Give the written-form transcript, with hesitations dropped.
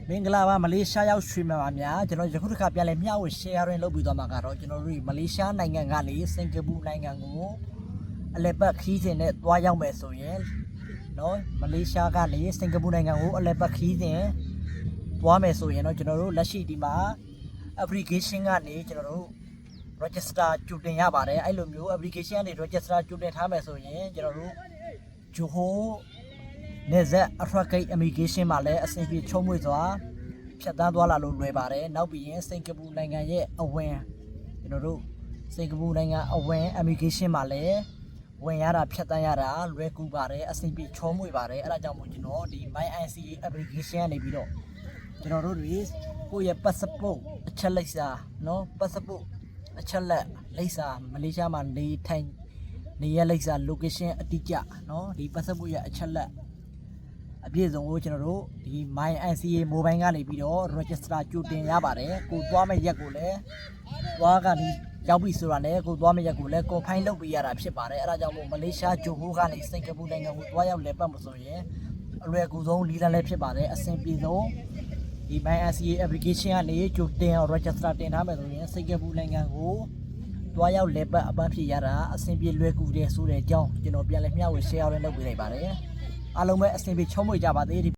မင်္ဂလာပါမလေးရှားရောက်ရွှေမြန်မာများကျွန်တော်ယခုတစ်ခါပြန်လဲမျှဝေ share ရင်းလုပ်ပြီးသွားမှာကတော့ကျွန်တော်တို့မလေးရှားနိုင်ငံကနေစင်ကာပူနိုင်ငံကိုအလဲပတ်ခီးစဉ်နဲ့သွားရောက်မယ်ဆိုရင်နော်မလေးရှားကနေစင်ကာပူနိုင်ငံကိုအလဲပတ်ခီးစဉ်သွားမယ်ဆိုရင်တော့ကျွန်တော်တို့လက်ရှိဒီမှာ application ကနေကျွန်တော်တို့ register ကြိုတင်ရပါတယ်အဲ့လိုမျိုး application ကနေ register ကြိုတင်ထားမယ်ဆိုရင်ကျွန်တော်တို့ဂျိုဟိုနေဆက်အထရက်ဂိတ် immigration မှာလည်းအဆင်ပြေချုံးမွေ့စွာဖြတ်သန်းသွားလာလို့လွယ်ပါတယ်နောက်ပြီးရင်စင်ကာပူနိုင်ငံရဲ့အဝင်ကျွန်တော်တို့စင်ကာပူနိုင်ငံအဝင် immigration မှာလည်းဝင်ရတာဖြတ်သန်းရတာလွယ်ကူပါတယ်အဆင်ပြေချုံးမွေ့ပါတယ်အဲ့ဒါကြောင့်မို့ကျွန်တော်ဒီ MyICA application ကနေပြီးတော့ကျွန်တော်တို့တွေကိုယ့်ရဲ့ passport အချက်လက်စာနော် passport အချက်လက်လိပ်စာမလေးရှားမှာနေထိုင်နေရလိပ်စာ location အတိအကျနော်ဒီ passport ရဲ့အချက်လက်အပြည့်စုံကိုကျွန်တော်တို့ဒီ MyICA mobile ကနေပြီးတော့ register ကြိုတင်ရပါတယ်ကိုသွားမယ့်ရက်ကိုလည်းသွားကနေရောက်ပြီဆိုတာနဲ့ကိုသွားမယ့်ရက်ကိုလည်း confirm လုပ်ပေးရတာဖြစ်ပါတယ်အဲ့ဒါကြောင့်မို့မလေးရှားဂျိုဟိုကနေစင်ကာပူနိုင်ငံကိုသွားရောက်လည်ပတ်မှာဆိုရင်အလွယ်ကူဆုံးလီလန်းလည်းဖြစ်ပါတယ်အဆင်ပြေဆုံးဒီ MyICA application ကနေကြိုတင် register တင်ထားမယ်ဆိုရင်စင်ကာပူနိုင်ငံကိုသွားရောက်လည်ပတ်အပန်းဖြေရတာအဆင်ပြေလွယ်ကူတယ်ဆိုတဲ့အကြောင်းကျွန်တော်ပြန်လည်မျှဝေ share ရင်းလုပ်ပေးလိုက်ပါတယ်အားလုံးပဲအဆင်ပြေချုံးမွေကြပါသေး